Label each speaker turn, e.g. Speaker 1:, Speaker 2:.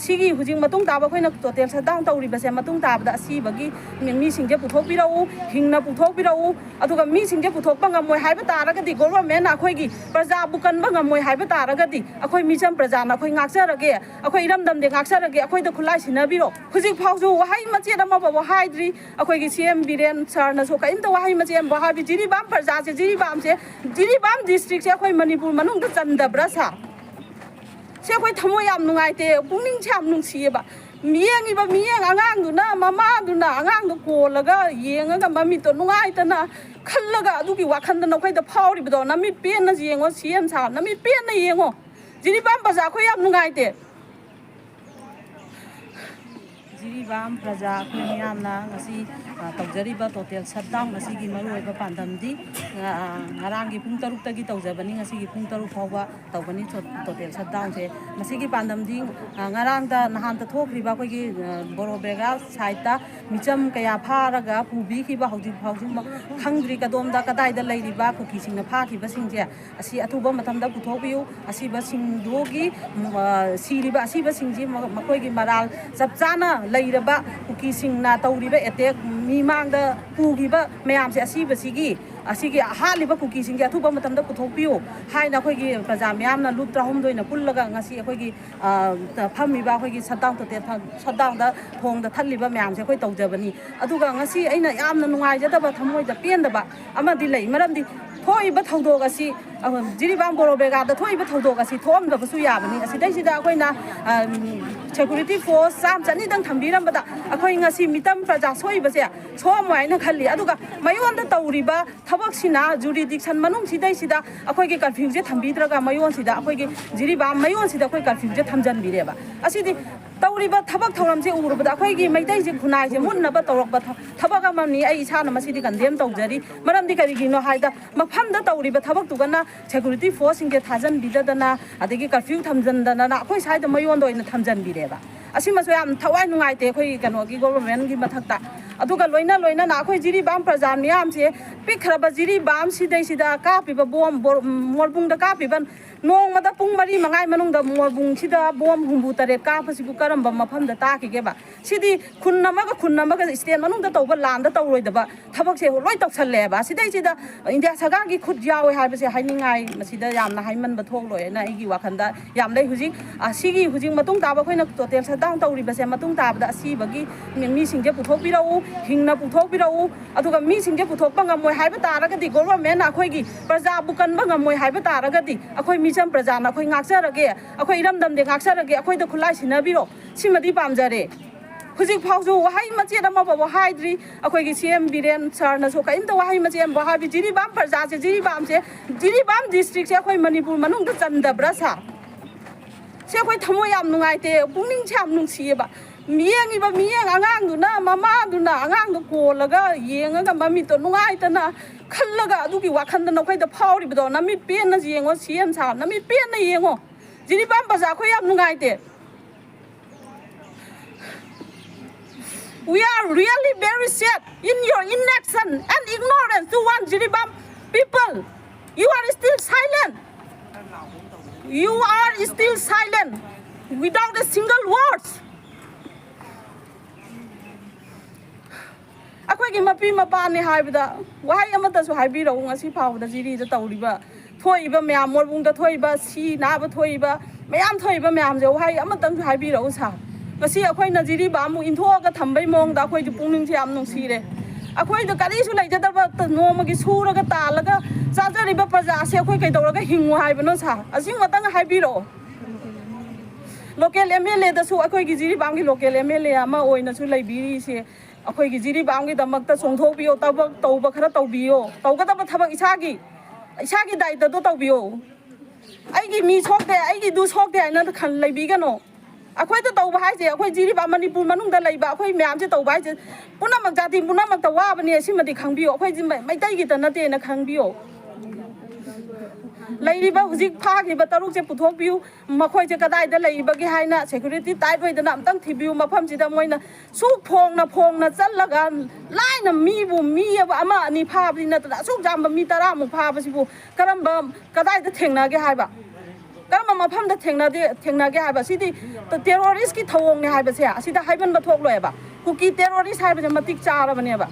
Speaker 1: सिगी हुजिंग मतुंग ताबा खोइना टोटल शटडाउन तौरिबसे मतुंग ताबदा असिबगी मी सिंगे पुथोपिराउ हिंगना पुथोपिराउ अदुगा मी सिंगे पुथोपा ngамोय हाइबा तारगदि गवर्नमेंट अखोइगी प्रजा बुकनबा ngамोय हाइबा तारगदि अखोइ मिचम प्रजा ना अखोइ ngakjarage अखोइ इरमदमदे ngakjarage अखोइदा खुलाइ सिनाबिरो हुजिक फाउजु वहाइ मचेद अमबा वहाइद्रि अखोइगी सीएम बिरेन सरना सो कइमता वहाइ मचेम वहाबि जिरिबाम प्रजा से जिरिबाम डिस्ट्रिक्ट से अखोइ मणिपुर मनुंग चंदब्रा सा से अखोइ थमो याम नुंगाइते पुंगनिंग छाम नुंसिएबा मियंग आंगांगदुना ममादुना आंगांगदु कोलगा येंगा ममितो नुंगाइतना खल्लगा अदुगी वाखंदना अखोइदा फाउरिबदो नमि पेन येंगो सीएम सा नमि पेन येंगो जिरिबाम प्रजा अखोइ याम नुंगाइते जिरिबाम प्रजा अखोइ यामना ngasi तौजरिबा टोटल शटडाउन ngasi मरुइबा पांदमदि ngaranggi pung taruk tagi taujabani ngasi pung taruk phawba taubani total shutdown se ngasi gi pandamdi ngarang da nahan ta thokriba koi gi borobega side ta micham kaya pharaga pubi ki ba hauji phawju khangri kadom da kadai da leiriba kuki singna pha ki ba singje asi athuba matam da puthokbiu asi ba singdogi siriba asi ba singji makoi gi maral chapchana leiraba kuki singna tauriba attack mimang da pugiba mayam se asi ba sigi asigi haliba kuki singja thuba matamda puthokpiu haina khoigi praja myamna lutra homdoina pullaga ngasi khoigi phamiba khoigi shutdown da thong da thaliba myam se khoi tawjabani aduga ngasi aina yamna nungai jadaba thamoi da pendaba amadi lei maramdi thoiba thawdog asi jiribam borobega da thoiba thawdog asi thomda basu yabani asi dai sida khoina security force sam chani dang thambiram bada akhoi ngasi mitam praja soiba se somai na khalli aduga mayon da tawriba थबक jurisdiction मनुंग सिदा अखोइगे curfew जे थंबीद्रगा मयोन सिदा अखोइगे जिरिबाम मयोन सिदा अखोइ curfew जे थमजनबिरेबा असिदि तौरिबा थबक थौरम जे उरुबदा अखोइगे मैतै जे खुनाइ जे मुन्नबा तौरकबा थबक अमनि आई इसाना मसिदि condemn तौजरी मरमदि करिगिनो हाइदा मफमदा तौरिबा थबक तुगना security force सिंगे थाजन बिददना अदगी curfew थमजनदना अखोइ Saida मयोन दोइना थमजनबिरेबा असिमसो याम थवाइ नुगाइते अखोइ कनोगी government गी मथक्ता अदुगा लोइना ना अखोइ जिरिबाम प्रजा मियाम से पिखरबा जिरिबाम सिदा कापिबा बोम मोरबुंगदा कापिबा नोंगमदा पुंग मरी मंगाइ मनुंगदा मोरबुंग सिदा बोम हुंबु तरे कापसिबु करमबा मफमदा ताकिगेबा सिदि खुन्नमगा स्टेट मनुंगदा तौबा लांदा तौरोइदबा थबक से लोइ तौसल्लेबा सिदा इंडिया सरकारगी खुद यावे हाइबसे हाइनिंगाइ मसिदा यामना हाइमनबा थोकलोयना आइगी वाखंदा याम लै हुजिक सिगी हुजिक मतुंग ताबा खोइना टोटल शटडाउन तौरिबसे मतुंग ताबदा असिबगी मी सिंगे पुथोपिराउ हिंगना पुथोपिराउ अदुगा मी सिंगे पुथोपा ngамोय हाइबा तारगदि गवर्नमेंट अखोइगी प्रजा बुकनबा ngамोय हाइबा तारगदि अखोइ मिचम प्रजा ना अखोइ ngakjarage अखोइ इरमदमदे ngakjarage अखोइदा खुलाइ सिनाबिरो सिमदि पामजरे हुजिक फाउजु वहाइ मचेद अमबा वहाइद्रि अखोइगी सीएम बिरेन सरना सो कइमता वहाइ मचेम वहाबि जिरिबाम प्रजा से जिरिबाम डिस्ट्रिक्ट से अखोइ मणिपुर मनुंग चंदब्रा सा से अखोइ थमो याम नुंगाइते पुंगनिंग छाम नुंसिएबा मियंग आंगांगदुना ममादुना आंगांगदु कोलगा येंगा ममितो नुंगाइतना खल्लगा अदुगी वाखंदना अखोइदा फाउरिबदो नमि पेन येंगो सीएम सा नमि पेन येंगो जिरिबाम प्रजा अखोइ याम नुंगाइते We are really very sad in your inaction and ignorance to one Jiribam people. You are still silent. You are still silent without a single word. अखोइगी मपी मपाने हाइबदा वहाइ अमतसु हाइबिरौ ngasi फावदा जिरि दा तौरिबा थोइबा ma'am मोरबुंगदा थोइबा सी नाबा थोइबा ma'am थोइबा ma'am जे वहाइ अमतंग हाइबिरौ सा ngasi अखोइना Jiribam इनथोगा थंबै मोंगदा अखोइदु पुंगनिंग से याम नुंसिरे अखोइदा करिसु लैजदबा नोमगी सुरगा तालगा चाजरिबा प्रजा से अखोइ कैदौरगा हिंगु हाइबनो सा using Matang हाइबिरौ local MLA दसु अखोइगी जिरिबामगी local MLA अमा ओइनासु लैबिरि से अखोइगी जिरिबामगी दमकता सोंथोबियो तबक तौबा खरा तौबियो तौगदबा थबक इसागी दायित्व तौबियो आइगी मी सोकते आइगी दु सोकते आइना खन लैबिगनो अखोइदा तौबा हाइजे अखोइ जिरिबाम मणिपुर मनुंगदा लैबा अखोइ म्याम से तौबा हाइजे पुनमक जाति पुनमक त वाबने सिमदि खंबियो अखोइ मैतैगी त नतेना खंबियो लैरिबा हुजिक फागिबा तरुक से पुथोकबियु मखोइ से कदाइदा लैबगे हाइना सिक्युरिटी टाइट होइदना अमतंग थिबियु मफम सिदा मोइना सुक फोंगना चल्लगा लाइना मीबु मीयबा अमा अनि फाबदि नतदा सुक जाम्बा मी 10 मु फाबसिबु करम्बा कदाइदा थेंनागे हाइबा
Speaker 2: ꯀꯔꯝꯕ ꯃꯐꯝꯗ ꯊꯦꯡꯅꯒꯦ ꯍꯥꯏꯕꯁꯤꯗꯤ ꯇꯦꯔꯣꯔꯤꯁꯀꯤ ꯊꯧꯑꯣꯡꯅꯦ ꯍꯥꯏꯕꯁꯦ ꯑꯁꯤꯗ ꯍꯥꯏꯕꯟꯕ ꯊꯣꯛꯂꯣꯏꯕ ꯀꯨꯀꯤ ꯇꯦꯔꯣꯔꯤꯁ ꯍꯥꯏꯕꯁꯦ ꯃꯇꯤꯛ ꯆꯥꯔꯕꯅꯦꯕ